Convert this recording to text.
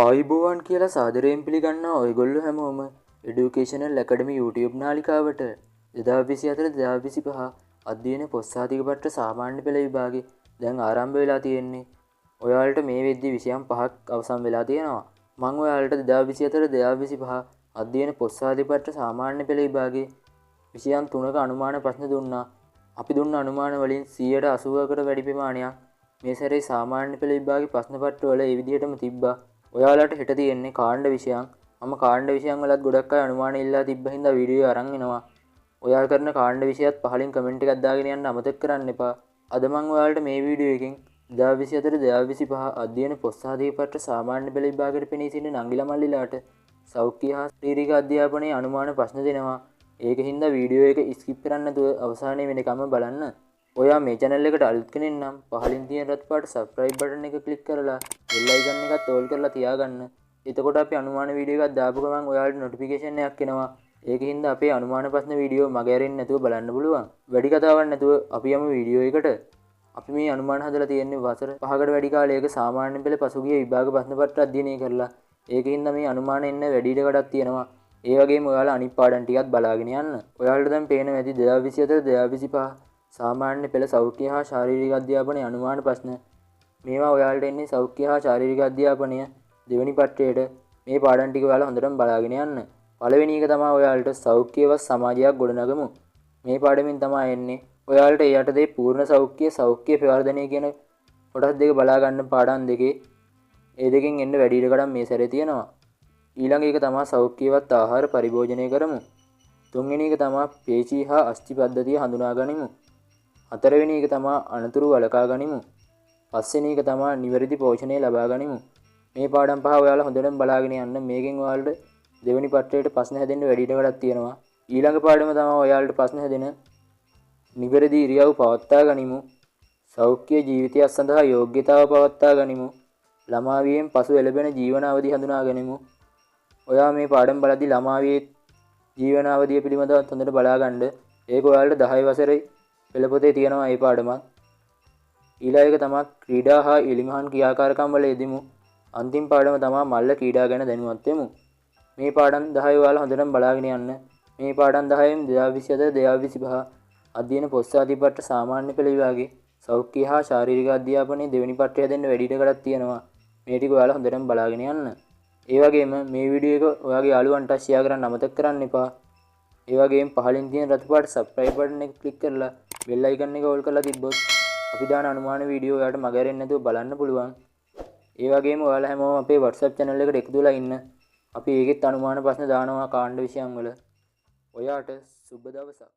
ආයිබෝවන් කියලා සාදරයෙන් පිළිගන්නවා ඔයගොල්ලෝ හැමෝම එඩියුකේෂනල් ඇකඩමි YouTube නාලිකාවට 2024-2025 අධ්‍යයන පොත්සාතික පත්‍ර සාමාන්‍ය පෙළ විභාගේ දැන් ආරම්භ වෙලා තියෙන්නේ. ඔයාලට මේ වෙද්දි විෂයන් 5ක් අවසන් වෙලා තියෙනවා. මම ඔයාලට 2024-2025 අධ්‍යයන පොත්සාතික පත්‍ර සාමාන්‍ය පෙළ විභාගේ විෂයන් 3ක අනුමාන ප්‍රශ්න දුන්නා. අපි දුන්න අනුමාන වලින් 180කට වැඩි ප්‍රමාණයක් මේ සැරේ සාමාන්‍ය පෙළ විභාගේ ප්‍රශ්න පත්‍ර වල ඒ විදිහටම තිබ්බා. ඔයාලට හෙට තියෙන්නේ කාණ්ඩ විෂයන්. මම කාණ්ඩ විෂයන් වලත් ගොඩක් අය අනුමාන ඉල්ලා තිබ්බ හින්දා වීඩියෝ අරන් එනවා. ඔයාලා කරන කාණ්ඩ විෂයත් පහලින් කමෙන්ට් එකක් දාගෙන යන්න අමතක කරන්න එපා. අද මම ඔයාලට මේ වීඩියෝ එකෙන් 2024-2025 අධ්‍යයන පොත්සාතික පත්‍ර සාමාන්‍ය පෙළ විභාගයට පෙනී සිටින නංගිලා මල්ලිලාට සෞඛ්‍ය හා ශාරීරික අධ්‍යාපනයේ අනුමාන ප්‍රශ්න දෙනවා. ඒකින් වීඩියෝ එක ස්කිප් කරන්න නැතුව අවසානයේ වෙනකම් බලන්න. ඔයා මේ channel එකට අලුත් කෙනෙක් නම් පහලින් තියෙන රත් පාට subscribe button එක click කරලා bell icon එකත් all කරලා තියාගන්න. එතකොට අපි අනුමාන වීඩියෝ එකක් දාපු ගමන් ඔයාලට notification එකක් එනවා. ඒකින් අපේ අනුමාන ප්‍රශ්න වීඩියෝ මගේ අරින්න නැතුව බලන්න පුළුවන්. වැඩි කතාවක් නැතුව අපි යමු වීඩියෝ එකට. අපි මේ අනුමාන හදලා තියෙන්නේ වසර 5කට වැඩි කාලයක සාමාන්‍ය පෙළ පසුගිය විභාග ප්‍රශ්න පත්‍ර අධ්‍යයනය කරලා. ඒකින් මේ අනුමාන එන්න වැඩි ඉඩකඩක් තියෙනවා. ඒ වගේම ඔයාලා අනිත් පාඩම් ටිකත් බලාගෙන යන්න. ඔයාලට දැන් පේනවා ඇති 2024-2025 සාමාන්‍ය පෙළ සෞඛ්‍ය හා ශාරීරික අධ්‍යාපනයේ අනුමාන ප්‍රශ්න. මේවා ඔයාලට එන්නේ සෞඛ්‍ය හා ශාරීරික අධ්‍යාපනය දෙවෙනි පත්‍රයේට. මේ පාඩම් ටික ඔයාලා හොඳටම බලාගෙන යන්න. පළවෙනි එක තමයි ඔයාලට සෞඛ්‍යවත් සමාජයක් ගොඩනගමු. මේ පාඩමින් තමයි එන්නේ. ඔයාලට ඒ යටතේ පූර්ණ සෞඛ්‍ය ප්‍රවර්ධනය කියන කොටස් දෙක බලා ගන්න පාඩම් දෙකේ. ඒ දෙකෙන් එන්න වැඩි ඉඩකඩක් මේ සැරේ තියෙනවා. ඊළඟ එක තමයි සෞඛ්‍යවත් ආහාර පරිභෝජනය කරමු. තුන්වෙනි එක තමයි පේශී හා අස්ථි පද්ධතිය හඳුනා ගනිමු. හතරවෙනි එක තමයි අනතුරු වළකා ගනිමු. පස්වෙනි එක තමයි නිවැරදි පෝෂණය ලබා ගනිමු. මේ පාඩම් පහ ඔයාලා හොඳටම බලාගෙන යන්න. මේකෙන් ඔයාලට දෙවෙනි පත්‍රයට ප්‍රශ්න හැදෙන්න වැඩි ඉඩකඩක් තියෙනවා. ඊළඟ පාඩම තමයි ඔයාලට ප්‍රශ්න හැදෙන නිවැරදි ඉරියව් පවත්වා ගනිමු. සෞඛ්‍ය ජීවිතයක් සඳහා යෝග්‍යතාව පවත්වා ගනිමු. ළමා වියෙන් පසු එළඹෙන ජීවන අවධි හඳුනා ගනිමු. ඔයා මේ පාඩම් බලද්දී ළමා වියේ ජීවන අවධිය පිළිබඳව හොඳට බලා ගන්න. ඒක ඔයාලට 10 වසරේ පෙළ පොතේ තියෙනවා මේ පාඩමත්. ඊළඟ එක තමයි ක්‍රීඩා හා එලිමහන් ක්‍රියාකාරකම් වල යෙදෙමු. අන්තිම පාඩම තමයි මල්ල ක්‍රීඩා ගැන දැනුවත් වෙමු. මේ පාඩම් 10 ඔයාලා හොඳටම බලාගෙන යන්න. මේ පාඩම් 10න් 2024-2025 අධ්‍යයන පොත්සාතික පත්‍ර සාමාන්‍ය පෙළ විභාගේ සෞඛ්‍ය හා ශාරීරික අධ්‍යාපනයේ දෙවෙනි පත්‍රය දෙන්න වැඩි ඉඩකඩක් තියෙනවා. මේ ටික ඔයාලා හොඳටම බලාගෙන යන්න. ඒ වගේම මේ වීඩියෝ එක ඔයාගේ යාළුවන්ට ෂෙයා කරන්න අමතක කරන්න එපා. ඒ වගේම පහලින් තියෙන රතු පාට subscribe button එක click කරලා bell icon එක all කරලා තිබ්බොත් අපි දාන අනුමාන වීඩියෝ ඔයාලට මග ඇරෙන්නේ නැතුව බලන්න පුළුවන්. ඒ වගේම ඔයාලා හැමෝම අපේ WhatsApp channel එකට එකතු වෙලා ඉන්න. අපි ඒකෙත් අනුමාන ප්‍රශ්න දානවා කාණ්ඩ විෂයන් වල. ඔයාට සුබ දවසක්.